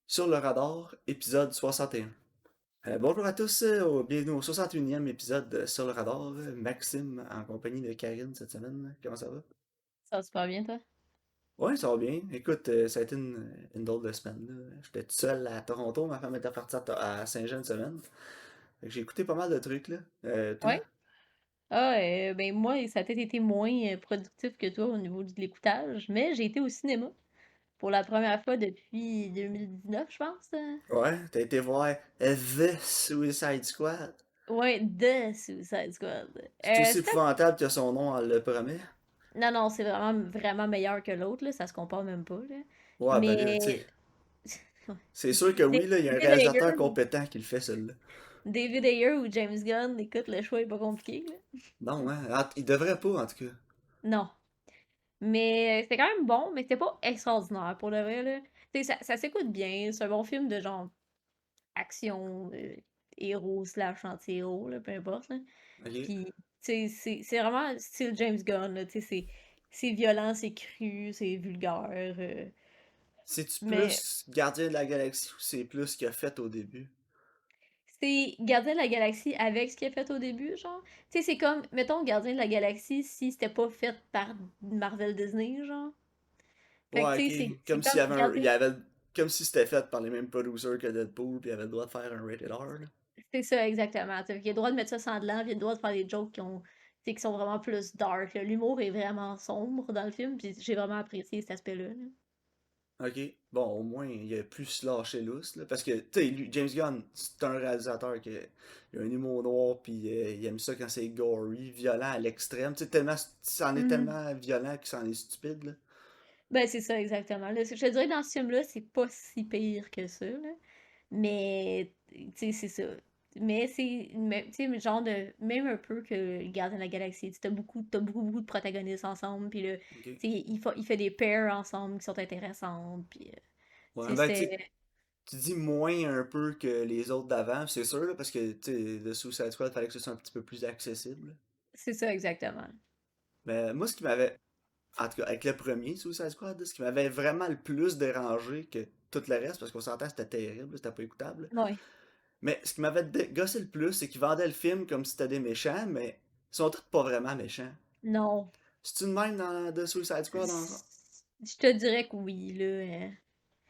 Sur le radar, épisode 61. Bonjour à tous, bienvenue au 61e épisode de Sur le radar. Maxime en compagnie de Karine cette semaine. Comment ça va? Ça va super bien, toi? Ouais, ça va bien. Écoute, ça a été une drôle de semaine, là. J'étais tout seul à Toronto, ma femme était partie à Saint-Jean une semaine. Fait que j'ai écouté pas mal de trucs, là. Toi? Ouais. Ah, ben moi, ça a peut-être été moins productif que toi au niveau de l'écoutage, mais j'ai été au cinéma pour la première fois depuis 2019, je pense. Ouais, t'as été voir The Suicide Squad. Ouais, The Suicide Squad. C'est aussi C'était... épouvantable que son nom en le promet. Non, non, c'est vraiment, vraiment meilleur que l'autre, là, ça se compare même pas, là. Ouais, ben là, tu sais, Mais... c'est sûr que oui, là, il y a un David Ayer, réalisateur compétent qui le fait, celui-là. David Ayer ou James Gunn, écoute, le choix est pas compliqué, là. Non, hein? Il devrait pas, en tout cas. Non. Mais c'était quand même bon, mais c'était pas extraordinaire pour le vrai, là. Tu sais, ça s'écoute bien, c'est un bon film de genre action, héros slash anti-héros, là, peu importe, là. Ok. Puis, tu sais, c'est vraiment style James Gunn, là, tu sais, c'est violent, c'est cru, c'est vulgaire, C'est-tu mais plus Gardien de la Galaxie ou c'est plus ce qu'il a fait au début? c'est Gardien de la Galaxie avec ce qu'il a fait au début, genre. Tu sais, c'est comme, mettons, Gardien de la Galaxie si c'était pas fait par Marvel Disney, genre. Fait que, Ouais, tu sais, ok. c'est Comme s'il y comme avait Gardien. comme si c'était fait par les mêmes producers que Deadpool, puis il avait le droit de faire un rated R, là. C'est ça, exactement. Tu sais, il a le droit de mettre ça sanglant, puis il a le droit de faire des jokes tu sais, qui sont vraiment plus dark, là. L'humour est vraiment sombre dans le film, puis j'ai vraiment apprécié cet aspect-là, là. Ok. Bon, au moins, il a pu se lâcher lousse, là. Parce que, tu sais, James Gunn, c'est un réalisateur qui a un humour noir, puis il aime ça quand c'est gory, violent à l'extrême. Tu sais, tellement, c'en est Mhm. tellement violent que c'en est stupide, là. Ben, c'est ça, exactement. Là, je te dirais que dans ce film-là, c'est pas si pire que ça, là. Mais, tu sais, c'est ça. Mais tu sais, le genre de, même un peu que Gardien de la Galaxie, tu sais, t'as beaucoup, beaucoup de protagonistes ensemble, puis là, Ok. tu sais, il fait des pairs ensemble qui sont intéressantes, puis, tu Ouais, sais, ben, tu c'était, tu dis moins un peu que les autres d'avant, c'est sûr, là, parce que, tu sais, le Suicide Squad, fallait que ce soit un petit peu plus accessible. c'est ça, exactement. Mais moi, ce qui m'avait, en tout cas, avec le premier Suicide Squad, ce qui m'avait vraiment le plus dérangé que tout le reste, parce qu'on s'entend, c'était terrible, c'était pas écoutable. Ouais. Mais ce qui m'avait gossé le plus, c'est qu'ils vendaient le film comme si c'était des méchants, mais ils sont tous pas vraiment méchants. Non. C'est une même dans The Suicide Squad ensemble? Je te dirais que oui, là.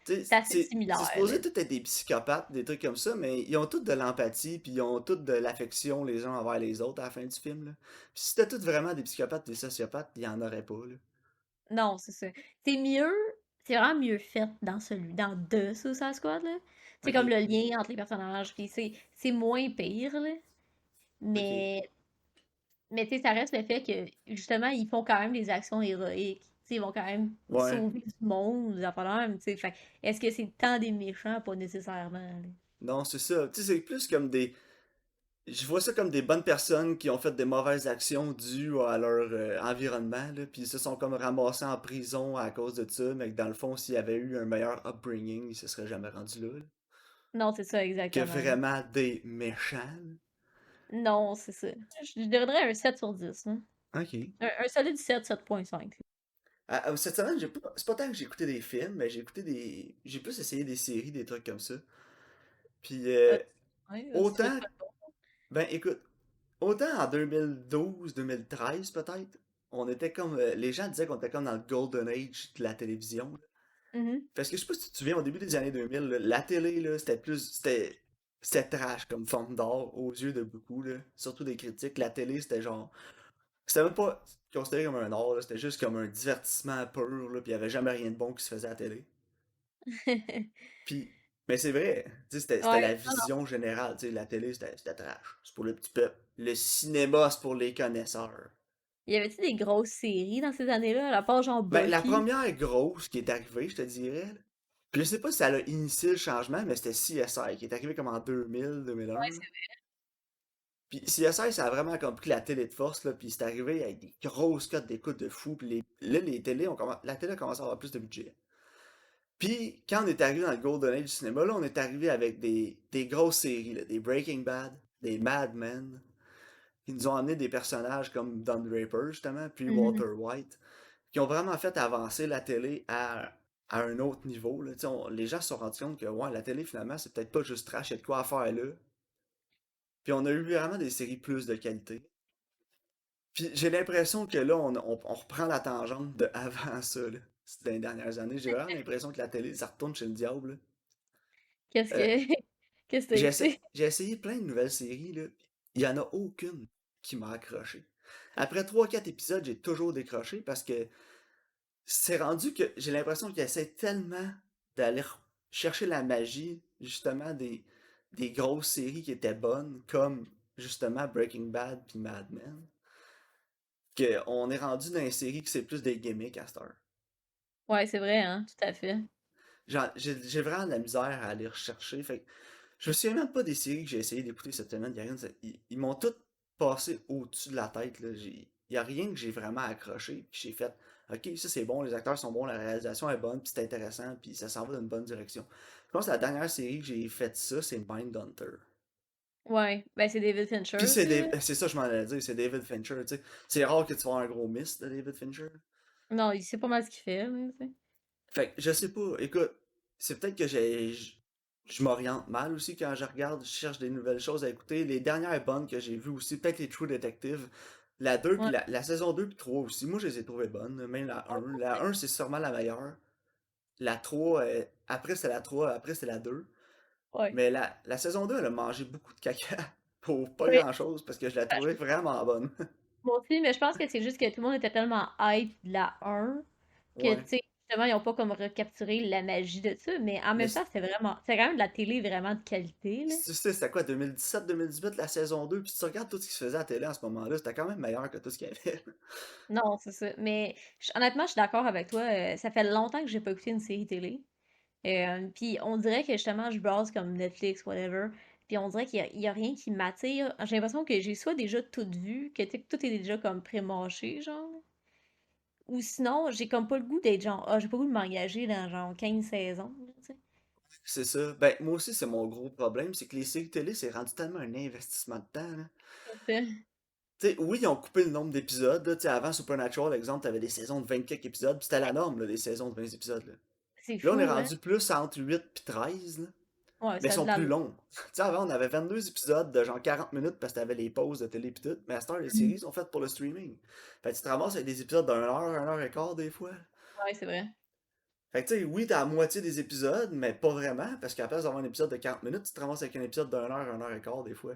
Tu sais, C'est assez c'est similaire, là. supposé tout être des psychopathes, des trucs comme ça, mais ils ont tous de l'empathie, puis ils ont tous de l'affection les uns envers les autres à la fin du film, là. Puis si c'était tous vraiment des psychopathes, des sociopathes, il y en aurait pas, là. Non, c'est ça. C'est mieux, c'est vraiment mieux fait dans dans The Suicide Squad, là. C'est Ok, comme le lien entre les personnages, puis c'est moins pire, là. ok. Mais, mais tu sais, ça reste le fait que, justement, ils font quand même des actions héroïques. Tu sais, ils vont quand même Ouais. sauver du monde, des affaires de même, tu sais. Fait, est-ce que c'est tant des méchants? Pas nécessairement, là. Non, c'est ça. Tu sais, c'est plus comme des. Je vois ça comme des bonnes personnes qui ont fait des mauvaises actions dues à leur environnement, là, puis ils se sont comme ramassés en prison à cause de ça, mais que dans le fond, s'il y avait eu un meilleur upbringing, ils se seraient jamais rendus là, là. Non, c'est ça, Que exactement. vraiment des méchants, Non, c'est ça. Je donnerais un 7 sur 10, hein. là. Ok. Un solide 7, 7,5. Cette semaine, c'est pas tant que j'ai écouté des films, mais j'ai plus essayé des séries, des trucs comme ça. Puis Ouais, tu fais autant, quoi? ben écoute, autant en 2012-2013 peut-être, on était comme, les gens disaient qu'on était comme dans le golden age de la télévision, là. Mhm. Parce que je sais pas si tu te souviens, au début des années 2000, là, la télé, là, c'était trash comme forme d'art aux yeux de beaucoup, là. Surtout des critiques. La télé, c'était genre, c'était même pas considéré comme un art, là, c'était juste comme un divertissement pur, là, puis il y avait jamais rien de bon qui se faisait à la télé. Puis, mais c'est vrai, tu sais, c'était la Ouais, non, non. vision générale, tu sais, la télé, c'était trash. C'est pour le petit peuple. Le cinéma, c'est pour les connaisseurs. Y avait-tu des grosses séries dans ces années-là, à part genre Ben, la Buffy? première grosse qui est arrivée, je te dirais, là, puis je sais pas si ça a initié le changement, mais c'était CSI, qui est arrivé comme en 2000-2001. Ouais, Là. Puis CSI, ça a vraiment comme pris la télé de force, là, puis c'est arrivé avec des grosses cotes d'écoute de fou, puis là, la télé a commencé à avoir plus de budget. Puis, quand on est arrivé dans le Golden Age du cinéma, là, on est arrivé avec des grosses séries, là, des Breaking Bad, des Mad Men, qui nous ont amené des personnages comme Don Draper, justement, puis Mhm. Walter White, qui ont vraiment fait avancer la télé à à un autre niveau, là. Tu sais, les gens se sont rendus compte que ouais, la télé, finalement, c'est peut-être pas juste trash, il y a de quoi à faire là. Puis on a eu vraiment des séries plus de qualité. Puis j'ai l'impression que là, on reprend la tangente de avant ça, là. Dans les dernières années. J'ai vraiment l'impression que la télé, ça retourne chez le diable, là. Qu'est-ce Euh, que qu'est-ce que t'as écouté? j'ai essayé plein de nouvelles séries, là. Il y en a aucune qui m'a accroché. Après trois quatre épisodes, j'ai toujours décroché parce que c'est rendu que j'ai l'impression qu'ils essaient tellement d'aller chercher la magie, justement, des grosses séries qui étaient bonnes, comme justement Breaking Bad puis Mad Men, qu'on est rendu dans une série qui c'est plus des gimmicks à cette heure. Ouais, c'est vrai, hein, tout à fait. J'ai vraiment de la misère à aller rechercher. Fait que je me souviens même pas des séries que j'ai essayé d'écouter cette semaine. Ils m'ont toutes passé au-dessus de la tête. Là. Y a rien que j'ai vraiment accroché. Puis j'ai fait, ok, ça c'est bon, les acteurs sont bons, la réalisation est bonne, puis c'est intéressant, puis ça s'en va dans une bonne direction. Je pense que la dernière série que j'ai fait ça, c'est Mindhunter. Ouais, ben c'est David Puis Fincher aussi, là. C'est ça, je m'en allais dire, c'est David Fincher, tu sais. C'est rare que tu vois un gros miss de David Fincher. Non, il sait pas mal ce qu'il fait, là, tu sais. Fait que je sais pas, écoute, c'est peut-être que je m'oriente mal aussi quand je regarde, je cherche des nouvelles choses à écouter. Les dernières bonnes que j'ai vues aussi, peut-être les True Detective, la 2 puis Ouais. la saison 2 puis 3 aussi, moi je les ai trouvées bonnes, même la 1. La 1 c'est sûrement la meilleure. La 3, après c'est la 3, après c'est la 2. Ouais. Mais la saison 2 elle a mangé beaucoup de caca pour pas Oui. grand-chose parce que je la Ben, trouvais vraiment bonne. moi aussi, mais je pense que c'est juste que tout le monde était tellement hype de la 1 que, tu Ouais. sais, justement, ils ont pas comme recapturé la magie de ça, mais en Mais même temps, c'était quand même de la télé vraiment de qualité, là. c'était quoi, 2017-2018 la saison 2, puis si tu regardes tout ce qui se faisait à la télé en ce moment-là, c'était quand même meilleur que tout ce qu'il y avait. Non, c'est ça. Mais honnêtement, je suis d'accord avec toi. Ça fait longtemps que j'ai pas écouté une série télé. Puis on dirait que justement, je browse comme Netflix, whatever. Puis on dirait qu'il y a rien qui m'attire. J'ai l'impression que j'ai soit déjà tout vu, que tu sais, que tout est déjà comme pré-mâché, genre. Ou sinon, j'ai comme pas le goût d'être genre, ah, j'ai pas le goût de m'engager dans genre 15 saisons, là, tu sais. C'est ça. Ben, moi aussi, c'est mon gros problème, c'est que les séries télé, c'est rendu tellement un investissement de temps, là. Tout à fait. Tu sais, oui, ils ont coupé le nombre d'épisodes, là. Tu sais, avant Supernatural, exemple, t'avais des saisons de 20 quelques épisodes, puis c'était la norme, là, des saisons de 20 épisodes, là. C'est Puis là, on est fou, hein? rendu plus entre 8 puis 13, là. Ouais, Mais ils ça a de sont la... plus longs. Tu sais, avant, on avait 22 épisodes de genre 40 minutes parce que t'avais les pauses de télé pis tout. Mais à cette heure, les Mhm. séries sont faites pour le streaming. Fait que tu te ramasses avec des épisodes d'une heure et quart, des fois. Ouais, c'est vrai. Fait que tu sais, oui, t'as la moitié des épisodes, mais pas vraiment, parce qu'à la place d'avoir un épisode de 40 minutes, tu te ramasses avec un épisode d'une heure et quart, des fois.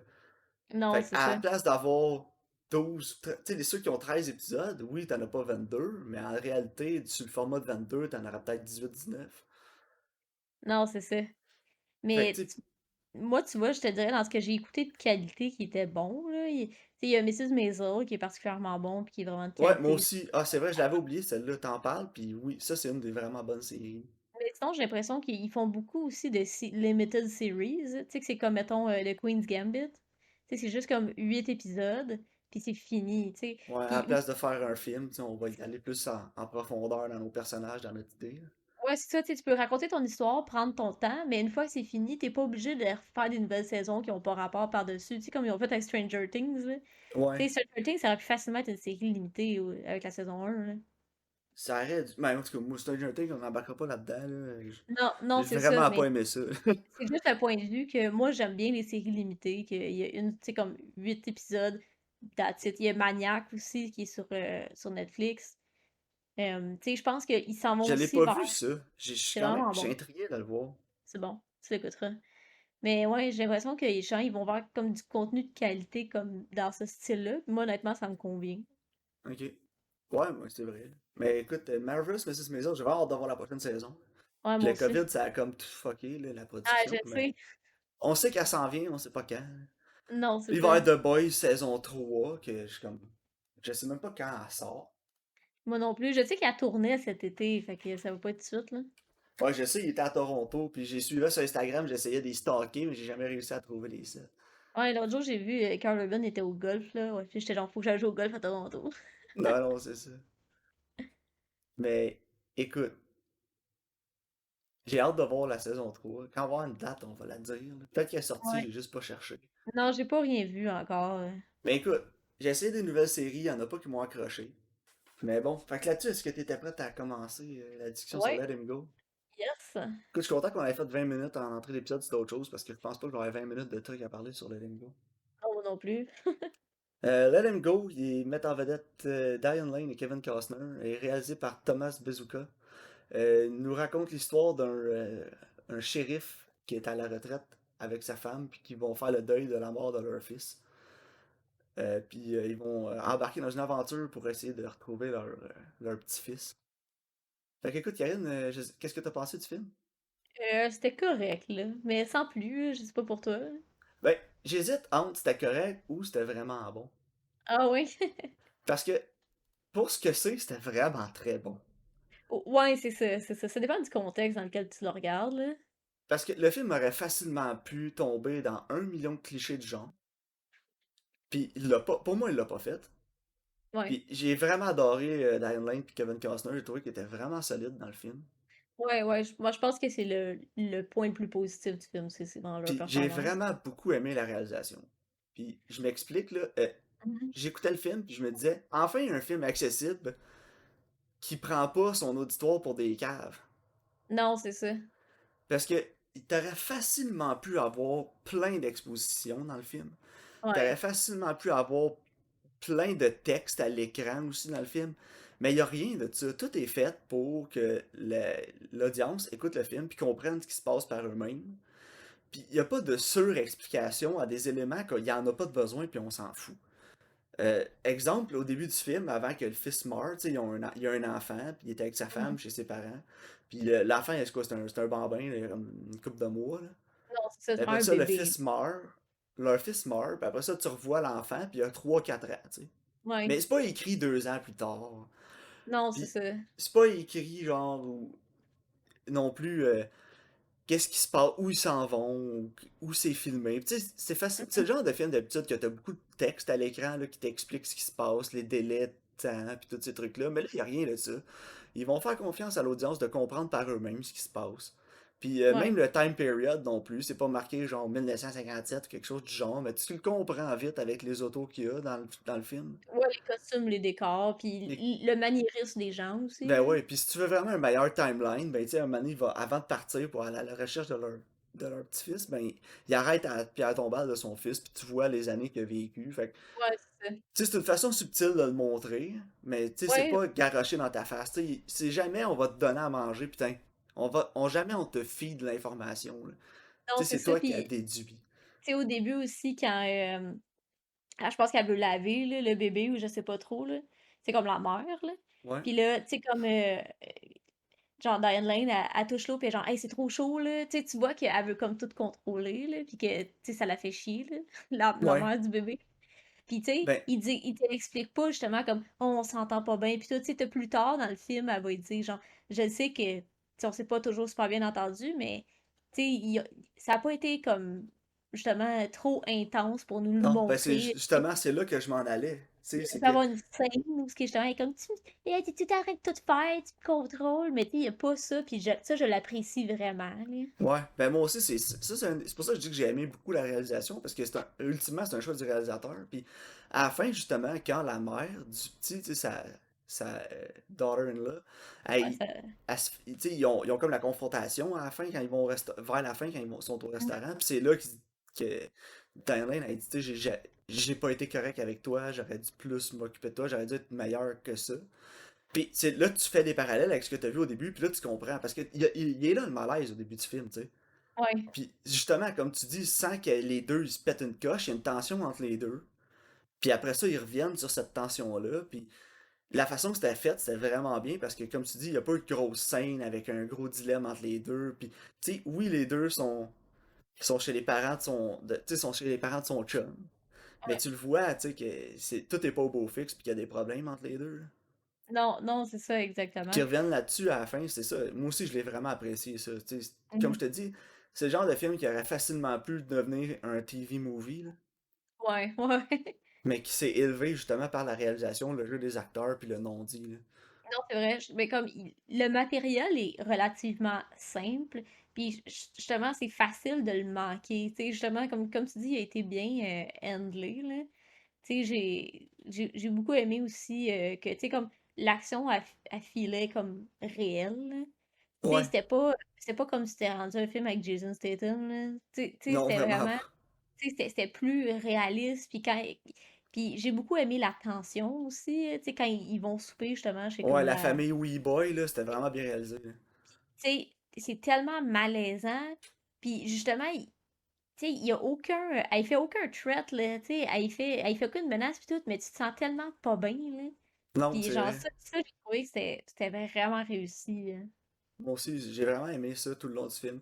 Non, Fait que c'est à la ça. place d'avoir 12, tu sais, ceux qui ont 13 épisodes, oui, t'en as pas 22, mais en réalité, sur le format de 22, t'en auras peut-être 18-19. Non, c'est ça. Fait que Mais tu sais, moi, tu vois, je te dirais, dans ce que j'ai écouté de qualité qui était bon, là, tu sais, il y a Mrs. Maisel qui est particulièrement bon puis qui est vraiment de ouais, moi qualité. aussi. Ah, c'est vrai, je l'avais oublié, celle-là, t'en parles, puis oui, ça, c'est une des vraiment bonnes séries. Mais sinon, j'ai l'impression qu'ils font beaucoup aussi de limited series. Tu sais, que c'est comme, mettons, le Queen's Gambit. Tu sais, c'est juste comme 8 épisodes, puis c'est fini, tu sais. Ouais, à la Puis aussi, place de faire un film, tu sais, on va y aller plus en profondeur dans nos personnages, dans notre idée, là. ouais, c'est ça, tu sais, tu peux raconter ton histoire, prendre ton temps, mais une fois que c'est fini, t'es pas obligé de refaire des nouvelles saisons qui ont pas rapport par-dessus. Tu sais, comme ils ont fait avec Stranger Things, là. Tu sais, Ouais. Stranger Things, ça aurait pu facilement être une série limitée avec la saison 1, là. Ça arrête. Mais en tout cas, moi, Stranger Things, on n'embarquera pas là-dedans, là. Non, non, J'ai c'est ça, vraiment mais pas aimé ça. c'est juste un point de vue que moi, j'aime bien les séries limitées, qu'il y a une, tu sais, comme 8 épisodes, that's it. Il y a Maniac aussi qui est sur Netflix. Tu sais, je pense qu'ils s'en vont Je l'ai aussi pas vers. vu, ça. Je suis C'est quand même, vraiment je suis bon. intrigué de le voir. C'est bon. Tu l'écouteras. Mais ouais, j'ai l'impression que les gens, ils vont voir comme du contenu de qualité comme dans ce style-là. Moi, honnêtement, ça me convient. Ok. Ouais, moi, c'est vrai. Mais écoute, Marvelous Mrs. Maisel, j'ai vraiment hâte d'avoir la prochaine saison. Ouais, Puis moi le aussi. COVID, ça a comme tout fucké, là, la Ah, je production. Mais sais. on sait qu'elle s'en vient, on sait pas quand. Non, Puis c'est il ça. va y avoir The Boys saison 3 que je suis comme. Je sais même pas quand elle sort. Moi non plus. Je sais qu'elle tournait cet été, fait que ça va pas être tout de suite, là. Ouais, je sais, il était à Toronto, puis j'ai suivi sur Instagram, j'essayais de les stalker, mais j'ai jamais réussi à trouver les sites. Ouais, l'autre jour, j'ai vu Carl Urban était au golf, là. Ouais, puis j'étais genre, faut que j'aille jouer au golf à Toronto. Non, non, c'est ça. Mais écoute, j'ai hâte de voir la saison 3. Quand on va avoir une date, on va la dire, là. Peut-être qu'elle est sortie, Ouais. j'ai juste pas cherché. Non, j'ai pas rien vu encore. Mais écoute, j'ai essayé des nouvelles séries, il y en a pas qui m'ont accroché. Mais bon, fait que là-dessus, est-ce que t'étais prête à commencer la discussion sur Ouais. Let Him Go? Yes. Écoute, je suis content qu'on ait fait 20 minutes en entrée d'épisode sur d'autres choses parce que je pense pas que j'aurais 20 minutes de trucs à parler sur Let Him Go. Non, moi non plus. Let Him Go, il met en vedette Diane Lane et Kevin Costner et est réalisé par Thomas Bezuka. Il nous raconte l'histoire d'un un shérif qui est à la retraite avec sa femme puis qui vont faire le deuil de la mort de leur fils. Puis ils vont embarquer dans une aventure pour essayer de retrouver leur petit-fils. Fait qu'écoute, Karine, qu'est-ce que t'as pensé du film? C'était correct, là. Mais sans plus, je sais pas pour toi. Ben, j'hésite entre c'était correct ou c'était vraiment bon. Ah oui? Parce que pour ce que c'est, c'était vraiment très bon. Ouais, c'est ça, c'est ça. Ça dépend du contexte dans lequel tu le regardes, là. Parce que le film aurait facilement pu tomber dans 1 million de clichés du genre. Puis il l'a pas, pour moi, il l'a pas fait. Ouais. Puis j'ai vraiment adoré Diane Lane et Kevin Costner. J'ai trouvé qu'ils étaient vraiment solides dans le film. Ouais, ouais. Moi, je pense que c'est le point le plus positif du film, c'est dans leur Puis j'ai performance. vraiment beaucoup aimé la réalisation. Puis je m'explique, là. Mhm. J'écoutais le film, puis je me disais, enfin un film accessible qui prend pas son auditoire pour des caves. Non, c'est ça. Parce que t'aurais facilement pu avoir plein d'expositions dans le film. T'aurais Ouais. facilement pu avoir plein de textes à l'écran aussi dans le film. Mais il n'y a rien de ça. Tout est fait pour que l'audience écoute le film puis comprenne ce qui se passe par eux-mêmes. Puis il n'y a pas de surexplication à des éléments qu'il n'y en a pas de besoin puis on s'en fout. Exemple, au début du film, avant que le fils meure, il y a un enfant, puis il est avec sa Mhm. femme chez ses parents. Puis l'enfant, c'est quoi? C'est un bambin, là, comme une couple de mois. Là. Non, c'est ça, Puis c'est après un ça, le bébé. fils meurt. Leur fils meurt, puis après ça, tu revois l'enfant, puis il a 3 4 ans, tu sais. Ouais. Mais c'est pas écrit 2 ans plus tard. Non, c'est Puis ça. c'est pas écrit, genre, non plus, qu'est-ce qui se passe, où ils s'en vont, où c'est filmé. Tu sais, c'est facile. C'est Mhm. le genre de film d'habitude que t'as beaucoup de texte à l'écran là, qui t'explique ce qui se passe, les délais de temps, puis tous ces trucs-là. Mais là, il a rien de ça. Ils vont faire confiance à l'audience de comprendre par eux-mêmes ce qui se passe. Puis même Ouais. le time period non plus, c'est pas marqué genre 1957 ou quelque chose du genre, mais tu le comprends vite avec les autos qu'il y a dans le film. Ouais, les costumes, les décors, puis Les le maniérisme des gens aussi, Ben là. ouais, puis si tu veux vraiment un meilleur timeline, ben tu sais, un moment donné, avant de partir pour aller à la recherche de leur petit-fils, ben il arrête à Pierre Tombal de son fils, puis tu vois les années qu'il a vécu. Fait que, Ouais, c'est ça. tu sais, c'est une façon subtile de le montrer, mais tu sais, c'est Ouais, pas garoché dans ta face. Tu sais, c'est jamais on va te donner à manger, putain. Jamais on te feed de l'information, là. non, Tu sais, c'est c'est ça. toi qui as Puis, déduit. tu sais, au début aussi, quand je pense qu'elle veut laver là, le bébé ou je sais pas trop, là. C'est comme la mère, là. Ouais, Puis là, tu sais, comme genre Diane Lane, elle touche l'eau, puis genre, hey, c'est trop chaud, là. Tu vois qu'elle veut comme tout contrôler, là, puis que, tu sais, ça la fait chier, là, la ouais. mère du bébé. Puis, tu sais, Ben, il te l'explique pas justement comme, oh, on s'entend pas bien. Puis, toi, tu sais, plus tard dans le film, elle va lui dire, genre, je sais que, tu sais, on s'est pas toujours super bien entendu, mais, tu sais, ça a pas été comme, justement, trop intense pour nous le non, ben c'est montrer. justement, c'est là que je m'en allais. Tu sais, Il c'est peut que avoir une scène où ce qui est justement, elle est comme, tu t'arrêtes de tout faire, tu me contrôles, mais tu sais, il y a pas ça, puis ça, je l'apprécie vraiment, là. ouais, ben moi aussi, c'est pour ça que je dis que j'ai aimé beaucoup la réalisation, parce que ultimement, c'est un choix du réalisateur. Puis à la fin, justement, quand la mère du petit, tu sais, sa daughter-in-law, Ouais, elle, tu sais, ils ont comme la confrontation à la fin, quand ils vont vers la fin, quand sont au Mhm. restaurant, puis c'est là que Diane Lane, elle dit, tu sais, j'ai pas été correct avec toi, j'aurais dû plus m'occuper de toi, j'aurais dû être meilleur que ça. Puis c'est là que tu fais des parallèles avec ce que tu as vu au début, puis là tu comprends. Parce qu'il il est là le malaise au début du film, tu sais. Ouais, Puis justement, comme tu dis, sans que les deux ils se pètent une coche, il y a une tension entre les deux. Puis après ça, ils reviennent sur cette tension-là. Puis la façon que c'était fait, c'était vraiment bien parce que, comme tu dis, il n'y a pas eu de grosse scène avec un gros dilemme entre les deux. Puis, tu sais, oui, les deux sont chez les parents tu sais, sont chez les parents de son chum. Mais ouais. tu le vois, tu sais, que tout est pas au beau fixe, puis qu'il y a des problèmes entre les deux. Non, non, c'est ça, Puis qu'ils exactement. reviennent là-dessus à la fin, c'est ça. Moi aussi, je l'ai vraiment apprécié, ça. Tu sais, comme je Mhm. te dis, c'est le genre de film qui aurait facilement pu devenir un TV movie, là, Ouais, ouais. mais qui s'est élevé justement par la réalisation, le jeu des acteurs, puis le non-dit, là. Non, c'est vrai. Mais comme le matériel est relativement simple, puis justement, c'est facile de le manquer. Tu sais, justement, comme tu dis, il a été bien handlé, là. Tu sais, j'ai beaucoup aimé aussi que, tu sais, comme l'action a filé comme réelle, là. Tu sais, Ouais. c'était pas comme si c'était rendu un film avec Jason Statham, là. Tu sais, Non, c'était vraiment vraiment, pas. tu sais, c'était plus réaliste. Puis j'ai beaucoup aimé la tension aussi, tu sais, quand ils vont souper, justement, chez Ouais, comme la la, famille Wee Boy, là, c'était vraiment bien réalisé, là. tu sais, c'est tellement malaisant. Puis justement, tu sais, il y a aucun, elle fait aucun threat, là, tu sais, elle fait aucune menace, puis tout, mais tu te sens tellement pas bien, là. Non, Puis c'est genre, vrai. ça j'ai trouvé que c'était vraiment réussi, là. Moi aussi, j'ai vraiment aimé ça tout le long du film.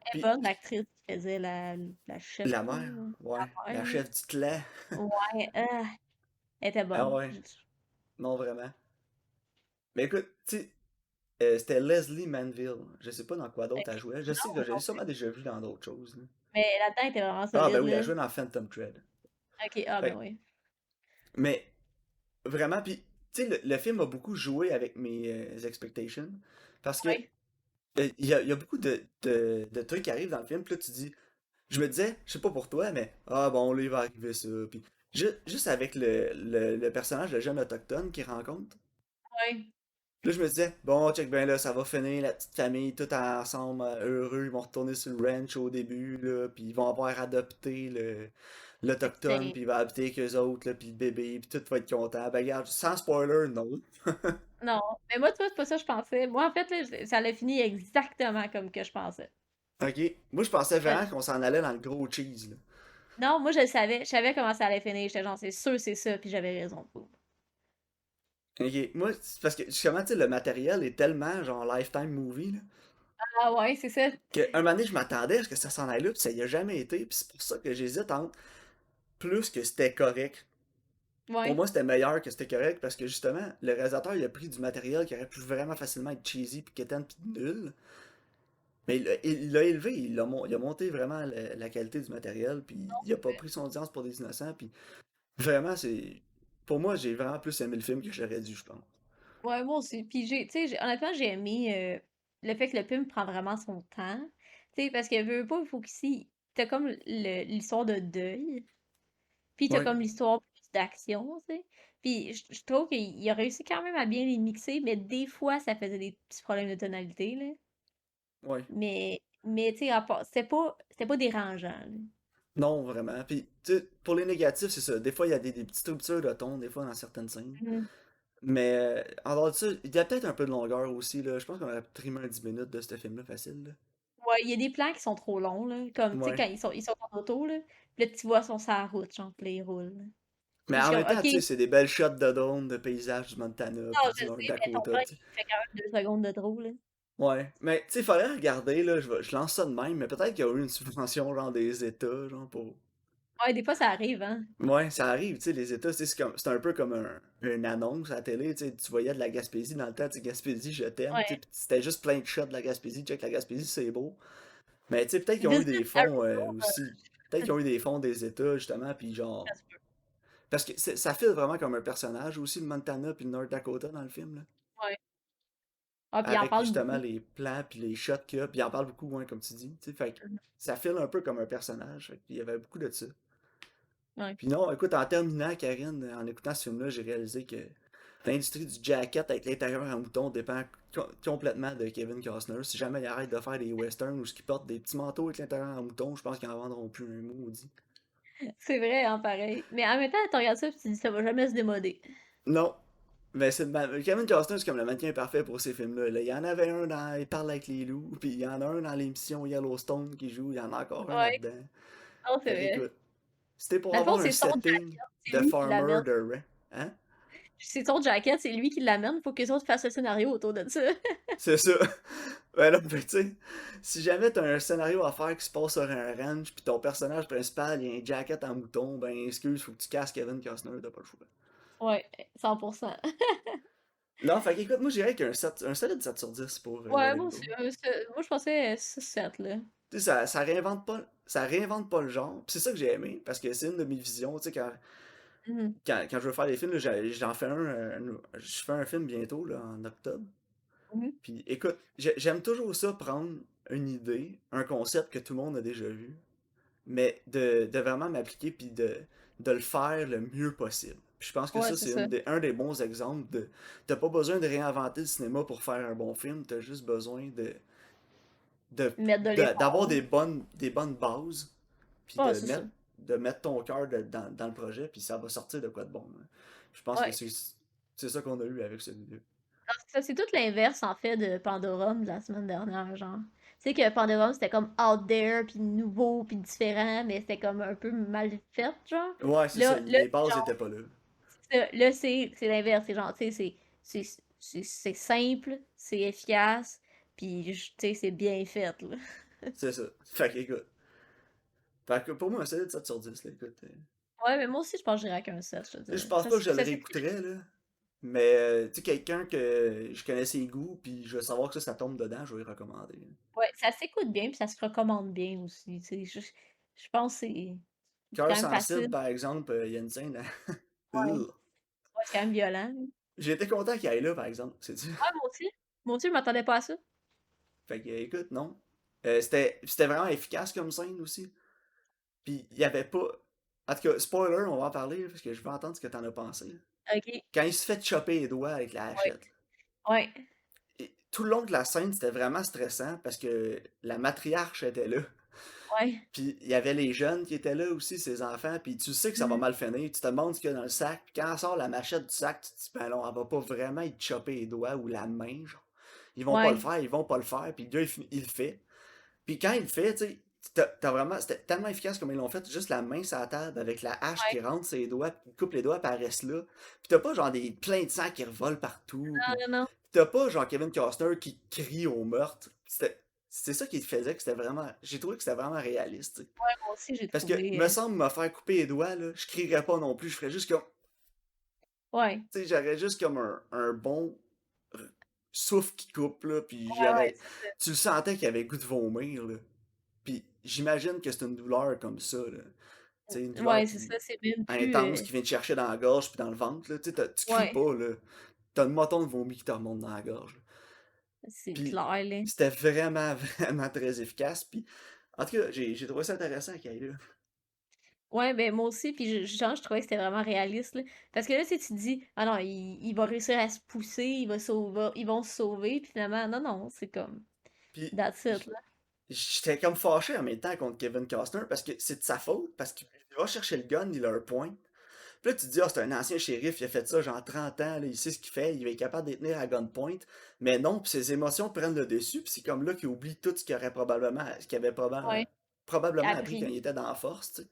Elle est Puis, bonne, l'actrice qui faisait la chef, la là, mère, ouais, la la mère, là. chef du clan. Ouais, elle était Ah bonne. ouais, non, vraiment. Mais écoute, tu sais, c'était Leslie Manville. Je sais pas dans quoi d'autre elle Ok. jouait. Je sais Non, que j'ai sûrement déjà vu dans d'autres choses, là. mais là-dedans, elle était vraiment Ah, ben solide, oui, elle là. jouait dans Phantom Thread. Ok, ah ben Fait oui. mais vraiment, puis, tu sais, le film a beaucoup joué avec mes expectations. Parce que Ouais, il y a beaucoup de trucs qui arrivent dans le film, puis là, tu dis, je me disais, je sais pas pour toi, mais ah bon, là, il va arriver ça. Puis juste avec le personnage, le jeune autochtone qu'il rencontre, ouais. là, je me disais, bon, check ben là, ça va finir, la petite famille, tout ensemble, heureux, ils vont retourner sur le ranch au début, là, puis ils vont avoir adopté l'autochtone, C'était... puis il va habiter avec eux autres, là, puis le bébé, puis tout va être content. Ben regarde, sans spoiler, non. Non, mais moi, tu vois, c'est pas ça que je pensais. Moi, en fait, là, ça l'a fini exactement comme que je pensais. Ok. Moi, je pensais Je- vraiment qu'on s'en allait dans le gros cheese, là. Non, moi, je le savais. Je savais comment ça allait finir. J'étais genre, c'est sûr, c'est ça, puis j'avais raison. Ok. Moi, c'est parce que, justement, tu sais, le matériel est tellement, genre, Lifetime movie, là. Ah ouais, c'est ça. Que un moment donné, je m'attendais à ce que ça s'en aille là, puis ça y a jamais été, puis c'est pour ça que j'hésite entre plus que c'était correct. Pour Ouais. moi, c'était meilleur que c'était correct, parce que justement, le réalisateur, il a pris du matériel qui aurait pu vraiment facilement être cheesy, puis quétaine, puis nul, mais il l'a élevé, il a monté vraiment la qualité du matériel, puis il a pas pris son audience pour des innocents, puis vraiment, c'est... Pour moi, j'ai vraiment plus aimé le film que j'aurais dû, je pense. Ouais, moi aussi. Puis tu sais, honnêtement, j'ai aimé le fait que le film prend vraiment son temps. Tu sais, parce que veut pas, il faut qu'ici, t'as comme l'histoire de deuil, puis t'as Ouais, comme l'histoire plus d'action, tu sais. Puis je trouve qu'il a réussi quand même à bien les mixer, mais des fois, ça faisait des petits problèmes de tonalité, là. ouais. Mais tu sais, c'était pas dérangeant, là. Non, vraiment. Puis, tu sais, pour les négatifs, c'est ça. Des fois, il y a des petites ruptures de ton, des fois, dans certaines scènes. Mhm. Mais, en dehors de ça, il y a peut-être un peu de longueur aussi, là. Je pense qu'on aurait pu trimer un 10 minutes de ce film-là, facile, là. Ouais, il y a des plans qui sont trop longs, là. Comme, tu sais, Ouais. quand ils sont en auto, là, puis là, tu vois, ils sont sur la route, genre, puis là, ils roulent, là. Mais Puis je en suis même comme, temps, OK, tu sais, c'est des belles shots de drone, de paysages du Montana, non, puis je du North sais, mais ton Dakota, plan, tu sais. il fait quand même 2 secondes de trop, là. Ouais. Mais, tu sais, il faudrait regarder, là. Je lance ça de même, mais peut-être qu'il y a eu une subvention, genre, des États, genre, pour. Ouais, des fois, ça arrive, hein. Ouais, ça arrive, tu sais, les États, tu sais, c'est un peu comme une annonce à la télé, tu sais, tu voyais de la Gaspésie dans le temps, tu sais, Gaspésie, je t'aime, tu sais, Ouais. pis c'était juste plein de shots de la Gaspésie, check la Gaspésie, c'est beau. Mais tu sais, peut-être qu'ils ont eu Visit des fonds Arizona, aussi. Peut-être qu'ils ont eu des fonds des États, justement, puis genre. ça se peut. Parce que ça file vraiment comme un personnage aussi, le Montana puis le North Dakota dans le film, là. Ouais. Ah, puis il en Avec parle justement beaucoup. les plans puis les shots qu'il y a, puis il en parle beaucoup, hein, comme tu dis, tu sais, fait que Mhm. ça file un peu comme un personnage, fait qu'il y avait beaucoup de ça. Ouais. Puis non, écoute, en terminant, Karine, en écoutant ce film-là, j'ai réalisé que l'industrie du jacket avec l'intérieur en mouton dépend complètement de Kevin Costner. Si jamais il arrête de faire des westerns où ce qui porte des petits manteaux avec l'intérieur en mouton, je pense qu'ils en vendront plus un maudit. C'est vrai, hein, pareil. Mais en même temps, tu regardes ça, puis tu dis, ça va jamais se démoder. Non. Mais Kevin Costner, c'est comme le mannequin parfait pour ces films-là. Là. Il y en avait un dans Il parle avec les loups, puis il y en a un dans l'émission Yellowstone qui joue, il y en a encore un Ouais. là-dedans. Non, c'est Fait vrai. qu'écoute, c'était pour Dans le fond, avoir un c'est son setting jacket, c'est de lui qui farmer l'amène. de Ray. Hein? C'est son jacket, c'est lui qui l'amène. Faut que les autres fassent le scénario autour de ça. C'est ça. Ben là, ben, tu sais, si jamais t'as un scénario à faire qui se passe sur un ranch, puis ton personnage principal, il a un jacket en mouton, ben excuse, faut que tu casses Kevin Costner, t'as pas le choix. Ouais, 100%. Non, fait qu'écoute, moi j'irais qu'un un solide 7 sur 10 pour Let Ouais, moi It aussi. Go. Moi, je pensais 6-7, là. Tu sais, ça réinvente pas le genre. Pis c'est ça que j'ai aimé, parce que c'est une de mes visions. Tu sais, Mhm. quand je veux faire des films, là, j'en fais je fais un film bientôt, là, en octobre. Mhm. Puis écoute, j'aime toujours ça, prendre une idée, un concept que tout le monde a déjà vu, mais de vraiment m'appliquer, puis de le faire le mieux possible. Puis je pense que Ouais, ça, c'est c'est ça. un des bons exemples de. T'as pas besoin de réinventer le cinéma pour faire un bon film, t'as juste besoin Mettre de d'avoir l'effort. des bonnes bases, puis Ouais, c'est ça. de mettre ton cœur dans le projet, puis ça va sortir de quoi de bon, hein. Je pense que Ouais. c'est ça qu'on a eu avec celui-là. Ah, c'est ça, c'est tout l'inverse, en fait, de Pandorum de la semaine dernière, genre. Tu sais que Pandorum, c'était comme out there, puis nouveau, puis différent, mais c'était comme un peu mal fait, genre. Ouais, c'est ça, Là, les c'est bases genre, étaient pas là. là, c'est l'inverse, c'est genre, tu sais, c'est simple, c'est efficace, puis, tu sais, c'est bien fait, là. C'est ça. Fait que, écoute. Fait que pour moi, un solide 7 sur 10, là, écoute. Ouais, mais moi aussi, je pense que j'irais avec un 7, je te Je dirais. pense Ça, pas que je le ça c'est réécouterais, là. Mais, tu sais, quelqu'un que je connais ses goûts, puis je veux savoir que ça tombe dedans, je vais lui recommander. ouais, ça s'écoute bien, puis ça se recommande bien aussi, tu sais. Je pense que c'est Cœur quand même sensible, facile. par exemple, il y a une scène. Ouais, Ugh. ouais, c'est quand même violent. J'ai été content qu'il aille là, par exemple. C'est tu. Ouais, moi aussi. Moi aussi, je m'attendais pas à ça. Fait que, écoute, non. C'était vraiment efficace comme scène aussi. Puis, il y avait pas. En tout cas, spoiler, on va en parler, là, parce que je veux entendre ce que t'en as pensé, là. OK. Quand il se fait chopper les doigts avec la Ouais. hachette, là. Ouais. Et tout le long de la scène, c'était vraiment stressant parce que la matriarche était là. Ouais. Puis il y avait les jeunes qui étaient là aussi, ses enfants, puis tu sais que ça va Mhm. mal finir. Tu te demandes ce qu'il y a dans le sac, puis quand elle sort la machette du sac, tu te dis, ben non, elle va pas vraiment y chopper les doigts ou la main, genre. Ils vont pas le Ouais. faire, ils vont pas le faire, puis le gars, il le fait. Puis quand il le fait, tu sais, t'as vraiment, c'était tellement efficace comme ils l'ont fait, juste la main sur la table avec la hache Ouais. qui rentre ses doigts, qui coupe les doigts, puis elle reste là. Puis t'as pas genre des plein de sang qui revolent partout, Non, puis non, non. t'as pas genre Kevin Costner qui crie au meurtre. C'est ça qui faisait que c'était vraiment, j'ai trouvé que c'était vraiment réaliste, tu sais. Ouais, moi aussi, j'ai Parce que, me trouvé. semble, me faire couper les doigts, là, je crierais pas non plus. Je ferais juste comme. Ouais. Tu sais, j'aurais juste comme un bon souffle qui coupe, là. Puis Ouais, ouais, j'aurais. c'est ça. Tu le sentais qu'il avait le goût de vomir, là. Puis j'imagine que c'est une douleur comme ça, là. Tu sais, une douleur Ouais, c'est qui. ça, c'est même plus. Intense, qui vient te chercher dans la gorge puis dans le ventre, là. Tu sais, tu cries Ouais, pas, là. T'as le moton de vomi qui te remonte dans la gorge, là. c'est Puis clair, là. c'était vraiment, vraiment très efficace. Puis en tout cas, j'ai trouvé ça intéressant qu'il y ait là. Ouais, ben moi aussi, puis genre, je trouvais que c'était vraiment réaliste, là. Parce que là, tu sais, tu te dis, ah non, il va réussir à se pousser, il va sauver, ils vont se sauver, puis finalement, non, non, c'est comme, Puis that's it, là. j'étais comme fâché en même temps contre Kevin Costner parce que c'est de sa faute, parce qu'il va chercher le gun, il a un point. Puis là, tu te dis, ah, c'est un ancien shérif, il a fait ça genre 30 ans, là, il sait ce qu'il fait, il va être capable de tenir à gunpoint. Mais non, puis ses émotions prennent le dessus, puis c'est comme là qu'il oublie tout ce qu'il avait Ouais, probablement appris quand appris. il était dans la force, tu sais.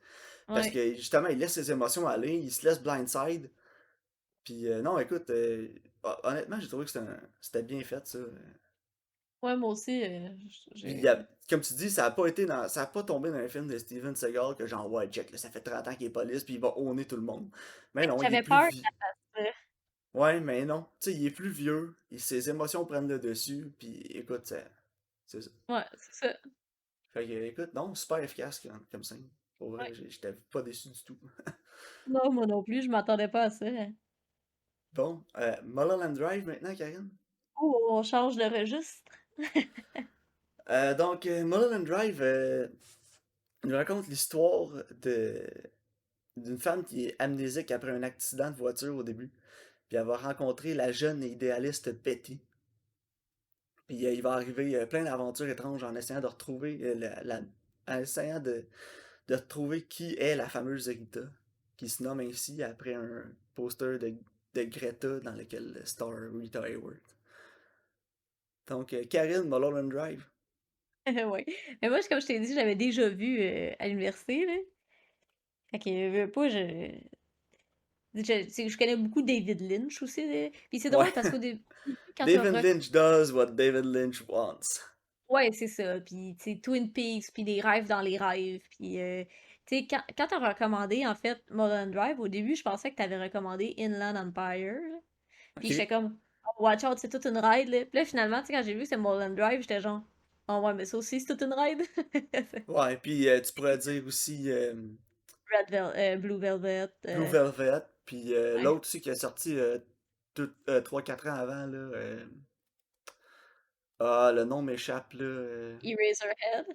Parce Ouais. que justement, il laisse ses émotions aller, il se laisse blindside. Puis non, écoute, honnêtement, j'ai trouvé que c'était bien fait, ça. Ouais, moi aussi, Puis, j'ai. comme tu dis, ça a pas tombé dans un film de Steven Seagal que genre, ouais, Jack, là, ça fait 30 ans qu'il est police, puis il va honner tout le monde. Mais non, il est J'avais plus peur vieux. que ça. Ouais, mais non. Tu sais, il est plus vieux, et ses émotions prennent le dessus, puis écoute, c'est ça. Ouais, c'est ça. Fait que, écoute, non, super efficace comme scène. Pour Ouais. vrai, j'étais pas déçu du tout. Non, moi non plus, je m'attendais pas à ça. Bon, Mulholland Drive maintenant, Karine. Oh, on change de registre. Donc, Mulholland Drive nous raconte l'histoire de d'une femme qui est amnésique après un accident de voiture au début. Puis elle va rencontrer la jeune et idéaliste Betty. Puis il va arriver plein d'aventures étranges en essayant de retrouver en essayant de retrouver qui est la fameuse Rita, qui se nomme ainsi après un poster de Greta dans lequel star Rita Hayworth. Donc Karine Mulholland Drive. Ouais. Mais moi, comme je t'ai dit, j'avais déjà vu à l'université, là. Fait que, veux pas, je connais beaucoup David Lynch aussi, là. Puis c'est Ouais. drôle parce qu'au début, quand t'as David Lynch does what David Lynch wants. ouais, c'est ça. Puis, tu sais, Twin Peaks, puis des rêves dans les rêves. Puis, tu sais, quand t'as recommandé, en fait, Mulholland Drive, au début, je pensais que t'avais recommandé Inland Empire, là. Puis Ok. j'étais comme, oh, watch out, c'est toute une ride, là. Puis là, finalement, tu sais, quand j'ai vu que c'était Mulholland Drive, j'étais genre, oh ouais, mais ça aussi, c'est toute une ride. Ouais, puis tu pourrais dire aussi Blue Velvet. Blue Velvet, puis Ouais. l'autre aussi qui est sorti 3-4 ans avant, là. Le nom m'échappe, là. Eraserhead.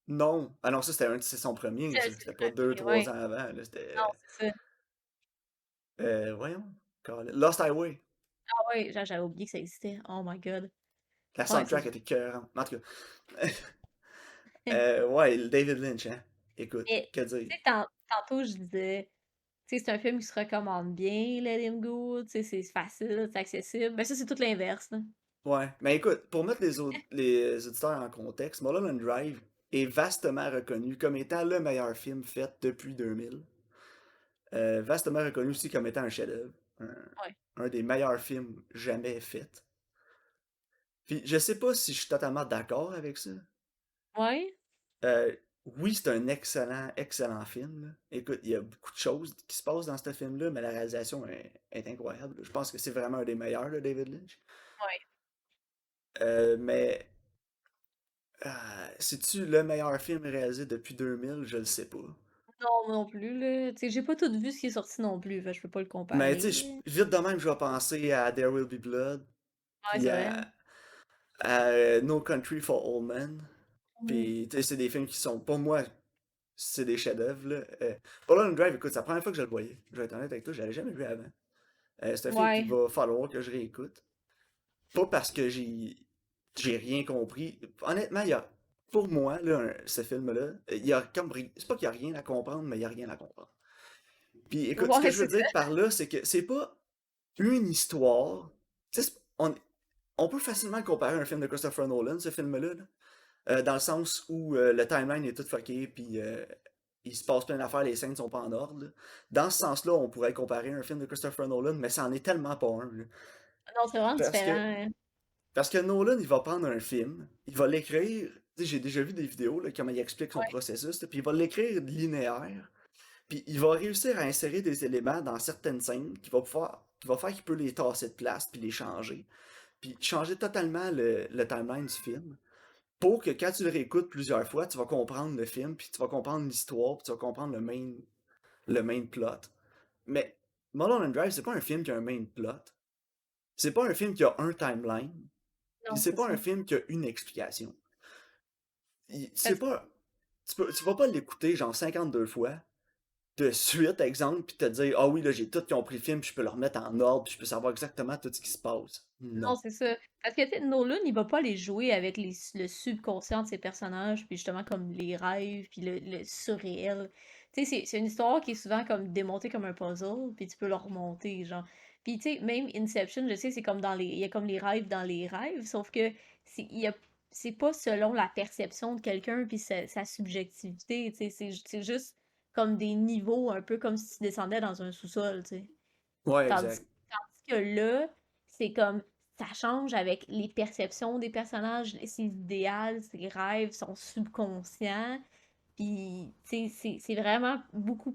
Non. Ah non, ça c'était son premier, ça. C'est C'était le pas deux premier, trois ouais. ans avant, là. Non, c'est ça. Voyons. Lost Highway. Ah ouais, j'avais oublié que ça existait. Oh my god. La Ouais, c'est soundtrack était cœur. En tout cas. Ouais, le David Lynch, hein. Écoute, mais, que dire? tu sais, tantôt, je disais, tu sais, c'est un film qui se recommande bien, Let Him Go, tu sais, c'est facile, c'est accessible. Ben ça, c'est tout l'inverse, là. Ouais. Mais écoute, pour mettre les auditeurs en contexte, Mulholland Drive est vastement reconnu comme étant le meilleur film fait depuis 2000. Vastement reconnu aussi comme étant un chef-d'œuvre. Ouais. Un des meilleurs films jamais faits. Puis je sais pas si je suis totalement d'accord avec ça. Ouais? Euh, oui, c'est un excellent, excellent film, là. Écoute, il y a beaucoup de choses qui se passent dans ce film-là, mais la réalisation est incroyable. Je pense que c'est vraiment un des meilleurs de David Lynch. Ouais. Mais c'est-tu le meilleur film réalisé depuis 2000? Je le sais pas. Non, moi non plus, là. Tu sais, j'ai pas tout vu ce qui est sorti non plus, fait que je peux pas le Mais tu sais, comparer. vite de même, je vais penser à There Will Be Blood, Ouais, puis c'est vrai. à No Country for Old Men. Mhm. Puis, tu sais, c'est des films qui sont, pour moi, c'est des chefs-d'œuvre, là. Mulholland Drive, écoute, c'est la première fois que je le voyais. Je vais être honnête avec toi, je l'avais jamais vu avant. C'est un film qu'il Ouais. va falloir que je réécoute. Pas parce que j'ai rien compris. Honnêtement, pour moi, là, ce film-là, il y a comme c'est pas qu'il y a rien à comprendre, mais il y a rien à comprendre. Puis écoute, ce que Ouais, je veux c'est dire ça. par là, c'est que c'est pas une histoire. Tu sais, on peut facilement comparer un film de Christopher Nolan, ce film-là, là. Dans le sens où le timeline est tout fucké, puis il se passe plein d'affaires, les scènes sont pas en ordre, là. Dans ce sens-là, on pourrait comparer un film de Christopher Nolan, mais ça en est tellement pas un, là. Non, c'est vraiment Parce que, différent, hein. parce que Nolan, il va prendre un film, il va l'écrire, tu sais, j'ai déjà vu des vidéos, là, comment il explique son Ouais. processus, là, puis il va l'écrire linéaire, puis il va réussir à insérer des éléments dans certaines scènes qui va faire qu'il peut les tasser de place, puis les changer, puis changer totalement le timeline du film pour que quand tu le réécoutes plusieurs fois, tu vas comprendre le film, puis tu vas comprendre l'histoire, puis tu vas comprendre le main plot. Mais Mulholland Drive, c'est pas un film qui a un main plot. C'est pas un film qui a un timeline. Puis Non, c'est c'est pas ça. un film qui a une explication. C'est Parce pas. Tu vas pas l'écouter genre 52 fois de suite, exemple, puis te dire ah oui, là, j'ai tout compris le film, puis je peux le remettre en ordre, puis je peux savoir exactement tout ce qui se passe. non, Non. c'est ça. Parce que, tu sais, Nolan, il va pas les jouer avec le subconscient de ses personnages, puis justement comme les rêves, puis le surréel. Tu sais, c'est une histoire qui est souvent comme démontée comme un puzzle, puis tu peux le remonter, genre. Puis, tu sais, même Inception, je sais, c'est comme dans les... Il y a comme les rêves dans les rêves, sauf que c'est pas selon la perception de quelqu'un, puis sa subjectivité, tu sais, c'est juste comme des niveaux, un peu comme si tu descendais dans un sous-sol, tu sais. Ouais, Tandis, exact. tandis que là, c'est comme ça change avec les perceptions des personnages, ses idéaux, ses rêves, son subconscient. Puis, tu sais, c'est vraiment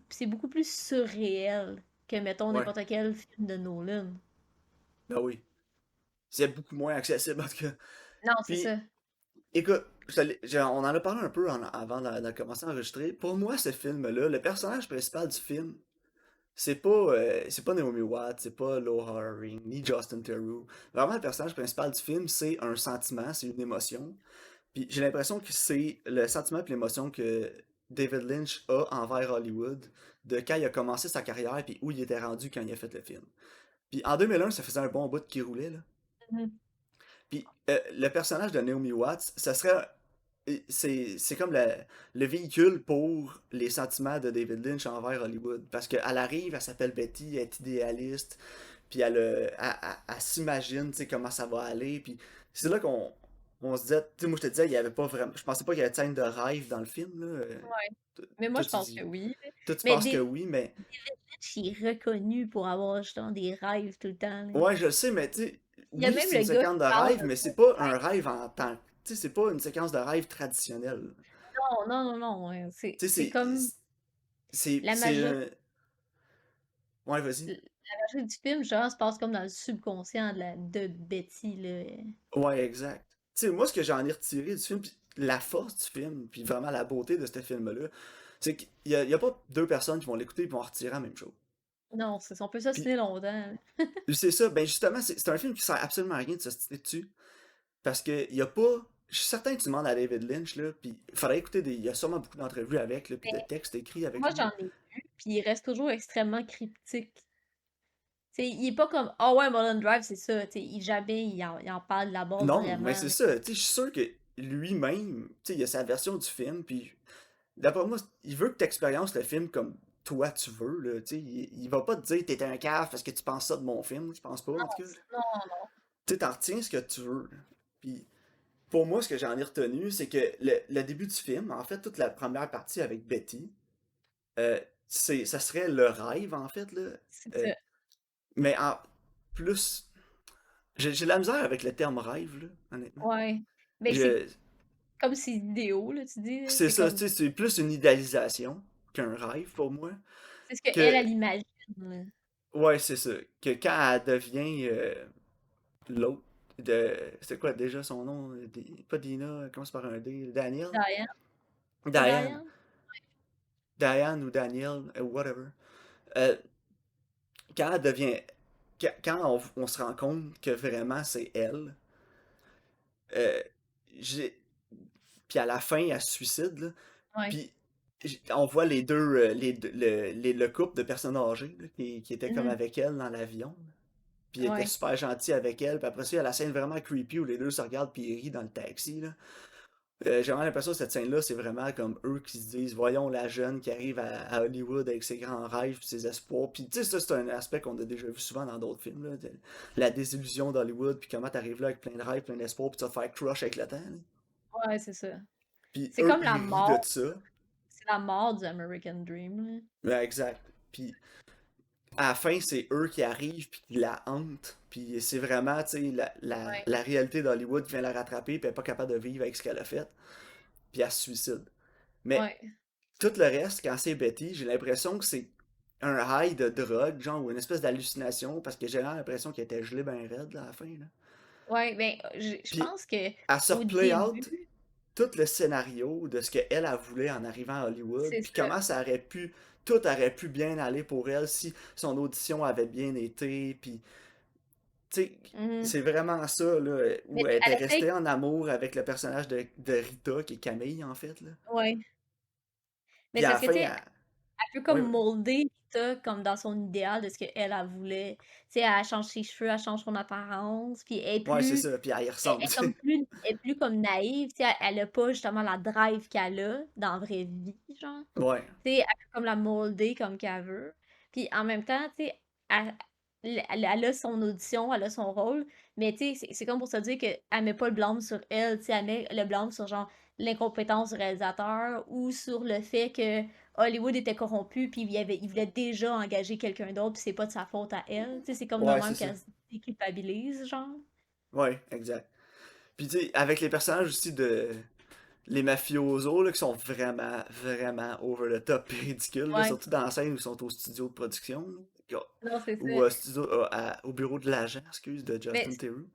c'est beaucoup plus surréel que, mettons, Ouais. n'importe quel film de Nolan. Ben oui. C'est beaucoup moins accessible en tout cas. Non, c'est Puis ça. écoute, on en a parlé un peu avant de commencer à enregistrer. Pour moi, ce film-là, le personnage principal du film, c'est pas Naomi Watts, c'est pas Laura Harring, ni Justin Theroux. Vraiment, le personnage principal du film, c'est un sentiment, c'est une émotion. Puis j'ai l'impression que c'est le sentiment et l'émotion que David Lynch a envers Hollywood de quand il a commencé sa carrière puis où il était rendu quand il a fait le film. Puis en 2001, ça faisait un bon bout qui roulait, là. Mhm. Puis le personnage de Naomi Watts, ça serait. C'est comme le véhicule pour les sentiments de David Lynch envers Hollywood. Parce qu'elle arrive, elle s'appelle Betty, elle est idéaliste, puis elle s'imagine comment ça va aller. Puis c'est là qu'on on se disait, tu sais, moi je te disais, il y avait pas vraiment. Je pensais pas qu'il y avait de scène de rêve dans le film. Là. Ouais. Mais moi, Toi, je tu pense que dis. oui. Toi, tu Mais penses que David oui, mais. Lynch, il est reconnu pour avoir justement des rêves tout le temps, là. Ouais, je le sais, mais tu sais, Il y a oui, même c'est le une gars séquence qui de parle rêve, de mais son c'est pas un rêve. rêve en tant. Tu sais, c'est pas une séquence de rêve traditionnelle. Non, non, non, non. Ouais. Tu C'est sais, comme la c'est majorité. Ouais, vas-y. La majorité du film, genre, se passe comme dans le subconscient de Betty, là. Ouais, exact. Tu sais, moi, ce que j'en ai retiré du film, pis la force du film, puis vraiment la beauté de ce film-là, c'est qu'il y a pas deux personnes qui vont l'écouter et vont en retirer la même chose. Non, c'est on peut Puis s'ostiner longtemps. c'est ça, ben justement, c'est un film qui sert absolument à rien de se citer dessus, parce que il y a pas. Je suis certain que tu demandes à David Lynch, là, puis il faudrait écouter il y a sûrement beaucoup d'entrevues avec, là, puis de Mais textes écrits avec moi, lui. j'en ai vu, puis il reste toujours extrêmement cryptique. sais, il est pas comme, ah ouais, Mulholland Drive, c'est ça, tu sais, jamais il en parle de la base Non, mais vraiment, c'est là. ça, tu sais, je suis sûr que lui-même, tu sais, il a sa version du film, puis d'après moi, il veut que tu expériences le film comme toi tu veux, là, tu sais, il va pas te dire t'es un cave parce que tu penses ça de mon film, je pense pas, en tout cas, là. Non, non. Tu sais, t'en retiens ce que tu veux, là. Puis pour moi, ce que j'en ai retenu, c'est que le début du film, en fait, toute la première partie avec Betty, ça serait le rêve, en fait, là. C'est Euh, ça. mais en plus, j'ai de la misère avec le terme rêve, là, honnêtement. Ouais. Ben, c'est Je, comme ses idéaux, là, tu dis, là. c'est C'est ça, comme, tu sais, c'est plus une idéalisation qu'un rêve pour moi. c'est ce qu'elle, Que, elle imagine, là. ouais, c'est ça. Que quand elle devient l'autre, c'est quoi déjà son nom? Pas Dina, commence par un D, Daniel? Diane, c'est Diane. Diane? Diane ou Daniel, whatever. Euh, quand elle devient. Quand on se rend compte que vraiment c'est elle, euh, j'ai. Puis à la fin, elle se suicide, là. Ouais. Puis on voit les deux, le couple de personnes âgées là, qui étaient comme Mhm. avec elle dans l'avion. Puis il était Ouais. super gentil avec elle. Puis après ça, il y a la scène vraiment creepy où les deux se regardent puis ils rient dans le taxi. Là. J'ai vraiment l'impression que cette scène-là, c'est vraiment comme eux qui se disent voyons la jeune qui arrive à Hollywood avec ses grands rêves puis ses espoirs. Puis tu sais, ça, c'est un aspect qu'on a déjà vu souvent dans d'autres films. Là, la désillusion d'Hollywood, puis comment t'arrives là avec plein de rêves, plein d'espoirs, puis tu vas te faire crush avec le temps. Là. Ouais, c'est ça. Puis C'est eux, comme la ils rient de mort, ça. c'est la mort du American Dream, là. Ouais, exact. Puis à la fin, c'est eux qui arrivent puis qui la hantent. Puis c'est vraiment, tu sais, Ouais. la réalité d'Hollywood qui vient la rattraper puis elle est pas capable de vivre avec ce qu'elle a fait. Puis elle se suicide. Mais Ouais. tout le reste, quand c'est Betty, j'ai l'impression que c'est un high de drogue, genre, ou une espèce d'hallucination, parce que j'ai vraiment l'impression qu'elle était gelée ben raide, là, à la fin, là. Ouais, ben, je Puis pense que elle se au replay out début, tout le scénario de ce qu'elle elle voulait en arrivant à Hollywood, c'est puis ça. comment tout aurait pu bien aller pour elle si son audition avait bien été, puis tu sais, Mhm. c'est vraiment ça, là, Mais où tu elle sais, était elle essaie, restée en amour avec le personnage de Rita, qui est Camille, en fait, là. ouais. Mais Puis c'est à la parce que, fin, tu sais, elle peut ouais, comme molder ça comme dans son idéal de ce qu'elle, elle voulait. Tu sais, elle change ses cheveux, elle change son apparence, puis ouais, c'est ça, puis elle y elle ressemble, est tu comme sais. plus, elle est plus comme naïve, tu sais, elle a pas justement la drive qu'elle a dans la vraie vie, genre. Ouais, Tu sais, elle peut comme la molder comme qu'elle veut. Puis en même temps, tu sais, elle a son audition, elle a son rôle, mais tu sais, c'est comme pour se dire qu'elle met pas le blâme sur elle, tu sais, elle met le blâme sur genre l'incompétence du réalisateur ou sur le fait que Hollywood était corrompu puis il voulait déjà engager quelqu'un d'autre puis c'est pas de sa faute à elle. Tu sais, c'est comme de ouais, c'est même ça. qu'elle se déculpabilise, genre. Ouais, exact. Puis tu sais, avec les personnages aussi de les mafiosos là, qui sont vraiment, vraiment over the top et ridicules, là, Ouais, surtout dans la scène où ils sont au studio de production, là, non, c'est ça. ou au bureau de l'agent, excuse, de Mais Justin Theroux.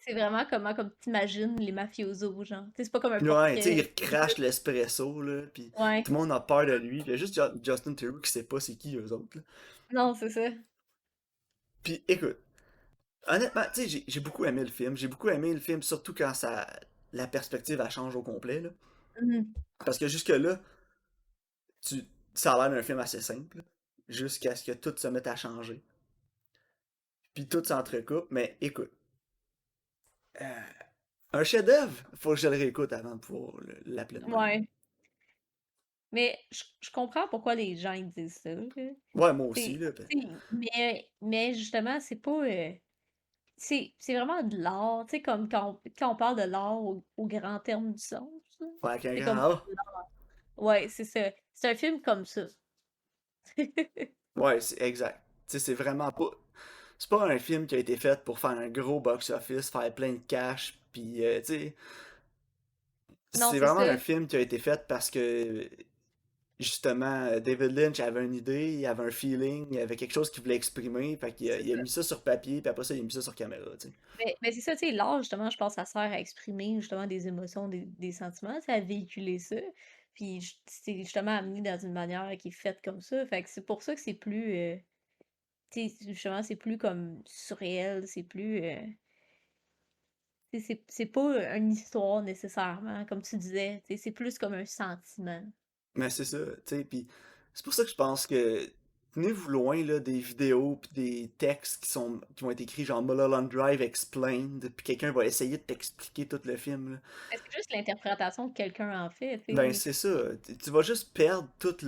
c'est vraiment comment comme t'imagines les mafiosos, genre. Tu sais, c'est pas comme un Ouais, tu sais, portrait. il crache l'espresso, là, puis Ouais. tout le monde a peur de lui. Il y a juste Justin Theroux qui sait pas c'est qui eux autres, là. Non, c'est ça. Puis écoute, honnêtement, tu sais, j'ai beaucoup aimé le film. J'ai beaucoup aimé le film, surtout quand la perspective, elle change au complet, là. Mhm. Parce que jusque-là, tu, ça a l'air d'un film assez simple, jusqu'à ce que tout se mette à changer. Puis tout s'entrecoupe, mais écoute, euh, un chef-d'œuvre, faut que je le réécoute avant de pouvoir l'appeler de même. Ouais. Mais je comprends pourquoi les gens ils disent ça, là. Ouais, moi aussi, C'est, là. mais justement, c'est pas. C'est vraiment de l'art. Tu sais, comme quand on parle de l'art au grand terme du sens, là. Ouais, avec un C'est comme. grand A. Ouais, c'est ça. C'est un film comme ça. Ouais, c'est exact. Tu sais, c'est vraiment pas. C'est pas un film qui a été fait pour faire un gros box-office, faire plein de cash, puis tu sais, Non, c'est c'est vraiment un ça. film qui a été fait parce que justement David Lynch avait une idée, il avait un feeling, il avait quelque chose qu'il voulait exprimer, fait qu'il C'est il a ça. mis ça sur papier, puis après ça il a mis ça sur caméra, tu sais. Mais c'est ça, tu sais, l'art, justement, je pense, ça sert à exprimer justement des émotions, des sentiments, c'est à véhiculer ça. Puis c'est justement amené dans une manière qui est faite comme ça. Fait que c'est pour ça que c'est plus. Tu sais, justement, c'est plus comme surréel, c'est plus. Tu sais, c'est pas une histoire nécessairement, comme tu disais. C'est plus comme un sentiment. Mais c'est ça, tu sais, puis c'est pour ça que je pense que tenez-vous loin là, des vidéos puis des textes qui vont être écrits genre Mulholland Drive Explained, puis quelqu'un va essayer de t'expliquer tout le film, là. Mais c'est juste l'interprétation que quelqu'un en fait, tu Ben sais. c'est ça, tu vas juste perdre toute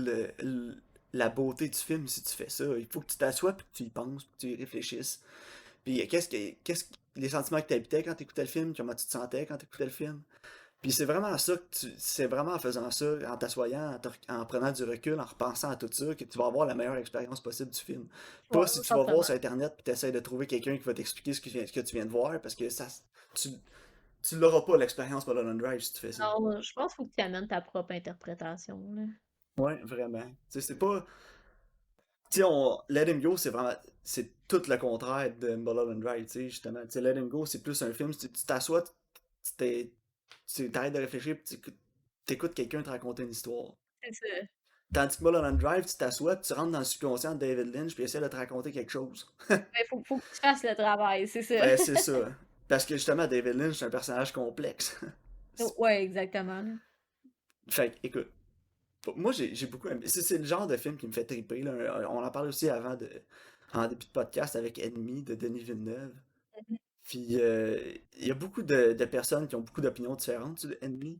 la beauté du film si tu fais ça. Il faut que tu t'assoies puis que tu y penses, puis que tu y réfléchisses. Puis les sentiments que t'habitais quand t'écoutais le film, comment tu te sentais quand t'écoutais le film. Puis c'est vraiment ça c'est vraiment en faisant ça, en t'assoyant, en prenant du recul, en repensant à tout ça, que tu vas avoir la meilleure expérience possible du film. Ouais, Pas si tu vas voir simplement. sur Internet puis t'essayes de trouver quelqu'un qui va t'expliquer ce que tu viens de voir, parce que tu, tu l'auras pas l'expérience Mulholland Drive si tu fais ça. Non, je pense qu'il faut que tu amènes ta propre interprétation, là. Ouais, vraiment. Tu sais, c'est pas. Tu sais, Let Him Go, c'est tout le contraire de Mulholland Drive, tu sais, justement. Tu sais, Let Him Go, c'est plus un film, tu t'assois, tu t'es- tu t'arrêtes de réfléchir, puis tu écoutes quelqu'un te raconter une histoire. C'est ça. Tandis que Mulholland Drive, tu t'assois, tu rentres dans le subconscient de David Lynch, puis essaie de te raconter quelque chose. Mais faut que tu fasses le travail, c'est ça. Ben, c'est ça. Parce que justement, David Lynch, c'est un personnage complexe. Ouais, exactement, là. Fait que, écoute, moi, j'ai beaucoup aimé. C'est le genre de film qui me fait triper, là. On en parlait aussi en début de podcast avec Ennemi de Denis Villeneuve. Mhm. Puis, il y a beaucoup de personnes qui ont beaucoup d'opinions différentes sur Ennemi.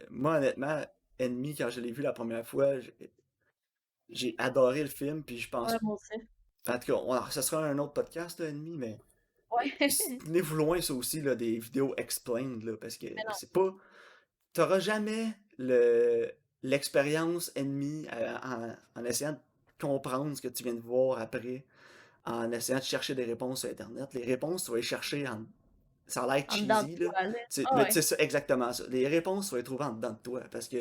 Moi, honnêtement, Ennemi, quand je l'ai vu la première fois, j'ai adoré le film, puis je Ouais, pense. moi aussi. En tout cas, ce sera un autre podcast, là, Ennemi, mais Ouais. tenez-vous loin, ça aussi, là, des vidéos explained, là, parce que Mais non, c'est pas. T'auras jamais l'expérience Ennemi en essayant de comprendre ce que tu viens de voir après, en essayant de chercher des réponses sur Internet. Les réponses, tu vas les chercher en. Ça a l'air en dedans de cheesy, là. toi, là. Ah Mais tu sais, ouais. ça, exactement ça. Les réponses, tu vas les trouver en dedans de toi. Parce que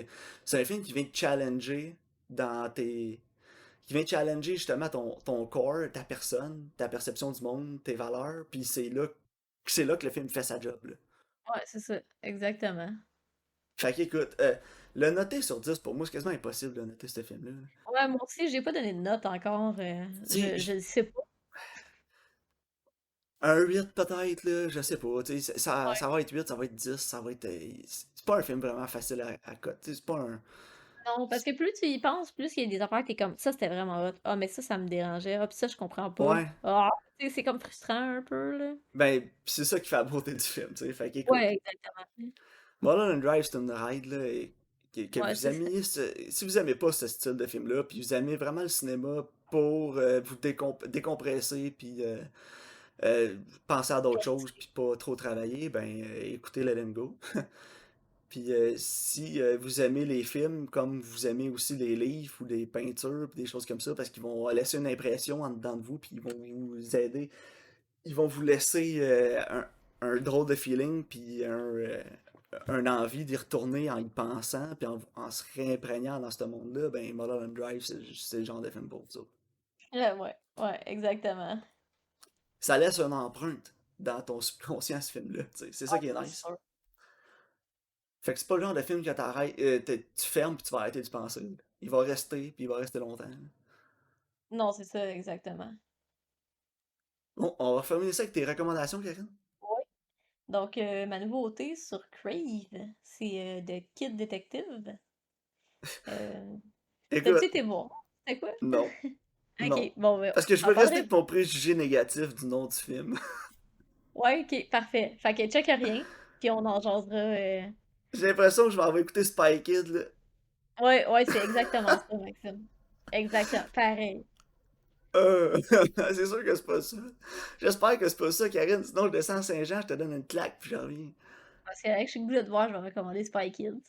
c'est un film qui vient te challenger dans tes. Qui vient challenger justement ton corps, ta personne, ta perception du monde, tes valeurs. Puis c'est là que le film fait sa job, là. Ouais, c'est ça. Exactement. Fait qu'écoute, le noter sur 10, pour moi, c'est quasiment impossible de noter ce film-là. Ouais, moi aussi, j'ai pas donné de note encore. Tu sais, Je le sais pas. un 8 peut-être, là, je sais pas. Tu sais, Ouais. ça va être 8, ça va être 10, ça va être. C'est pas un film vraiment facile à coter. C'est pas un. Non, parce que plus tu y penses, plus il y a des affaires que t'es comme ça, c'était vraiment hot. Ah, mais ça me dérangeait. Ah, puis ça, je comprends pas. Ouais. Ah, tu sais, c'est comme frustrant un peu, là. Ben, c'est ça qui fait la beauté du film, tu sais. Fait qu'écoute, Ouais, exactement. Mulholland Drive, c'est une ride, là, et que Ouais, vous c'est ça. aimiez si vous aimez pas ce style de film-là, puis vous aimez vraiment le cinéma pour vous décompresser, puis euh, penser à d'autres choses, puis pas trop travailler, ben écoutez Let Him Go. Puis si vous aimez les films comme vous aimez aussi les livres ou les peintures, puis des choses comme ça, parce qu'ils vont laisser une impression en dedans de vous, puis ils vont vous aider, ils vont vous laisser un drôle de feeling, puis un envie d'y retourner en y pensant, puis en se réimprégnant dans ce monde-là, ben Mulholland Drive, c'est le genre de film pour ça. Ouais, ouais, exactement. Ça laisse une empreinte dans ton subconscient, ce film-là, tu sais. C'est ça Ah, qui est c'est nice. sûr. Fait que c'est pas le genre de film que tu fermes puis tu vas arrêter d'y penser. Il va rester, puis il va rester longtemps. Non, c'est ça, exactement. Bon, on va fermer ça avec tes recommandations, Karine. Ouais. Donc, ma nouveauté sur Crave, c'est de Kid Detective. Euh, T'as-tu Écoute, été voir? C'est quoi? non, non. Ok, bon, ben, Parce que je on veux rester parlerait. avec mon préjugé négatif du nom du film. Ouais, ok, parfait. Fait que check rien, puis on en jasera. J'ai l'impression que je vais avoir écouté Spy Kid, là. Ouais, ouais, c'est exactement ça, Maxime. Exactement, pareil. C'est sûr que c'est pas ça. J'espère que c'est pas ça, Karine. Sinon, je descends à Saint-Jean, je te donne une claque, puis je reviens. Parce que avec je suis goût de te voir, je vais recommander Spy Kids.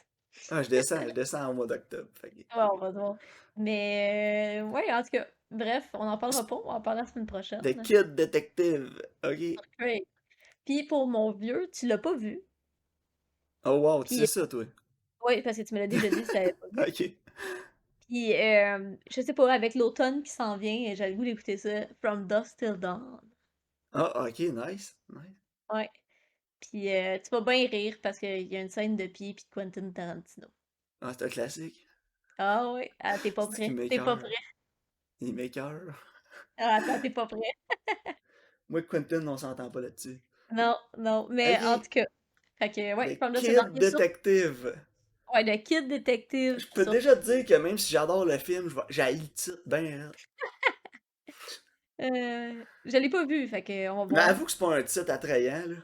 Ah, je descends au mois d'octobre. Fait que, Ouais, on va voir. Mais, ouais, en tout cas, bref, on en parlera pas, on va en parler la semaine The prochaine. Kid Detective. Ok. Great. Puis pour mon vieux, tu l'as pas vu. Oh wow, tu sais Puis, ça, toi. ouais, parce que tu me l'as déjà dit, tu l'avais pas vu. Ok. Puis, je sais pas, avec l'automne qui s'en vient, j'avais le goût d'écouter ça. From Dusk Till Dawn. Ah, ok, nice. Nice. Ouais. Puis, tu vas bien rire parce qu'il y a une scène de pied puis de Quentin Tarantino. Ah, c'est un classique. Ah ouais, ah, t'es pas C'est qui prêt. T'es pas prêt. m'écoeure. Il m'écoeure. Ah, attends, t'es pas prêt. Moi, Quentin, on s'entend pas là-dessus. Non, non, mais en Ok. tout cas. Fait que, ouais, The From Dusk Till Dawn. Kid Detective. Ouais, le Kid Détective Je peux sur déjà te dire que même si j'adore le film, j'haïs le titre ben raide. je l'ai pas vu, fait que on va Mais voir. avoue que c'est pas un titre attrayant, là.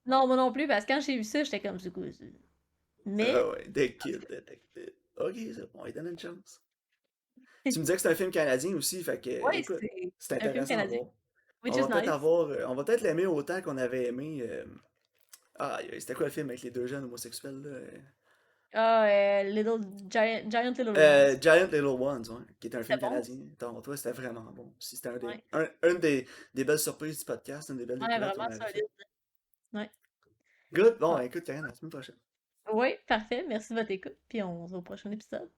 Non, moi non plus, parce que quand j'ai vu ça, j'étais comme, c'est quoi ça? Ah Mais, ouais, The Kid Detective. Ok, c'est bon, il donne une chance. Tu me disais que c'est un film canadien aussi, fait que, ouais, écoute, c'est c'est un film intéressant à canadien, voir. which is nice. On va peut-être l'aimer autant qu'on avait aimé. Ah, c'était quoi le film avec les deux jeunes homosexuels, là? Ah, Giant Little Ones. Giant Little Ones, ouais, qui est un C'était film bon, canadien. Toi, c'était vraiment bon. Si c'était ouais. une des belles surprises du podcast, une des belles Ouais, découvertes qu'on vraiment avait solide. faites. Ouais. Good, bon, Bon. écoute, Karen, à la semaine prochaine. Oui, parfait. Merci de votre écoute, puis on se voit au prochain épisode.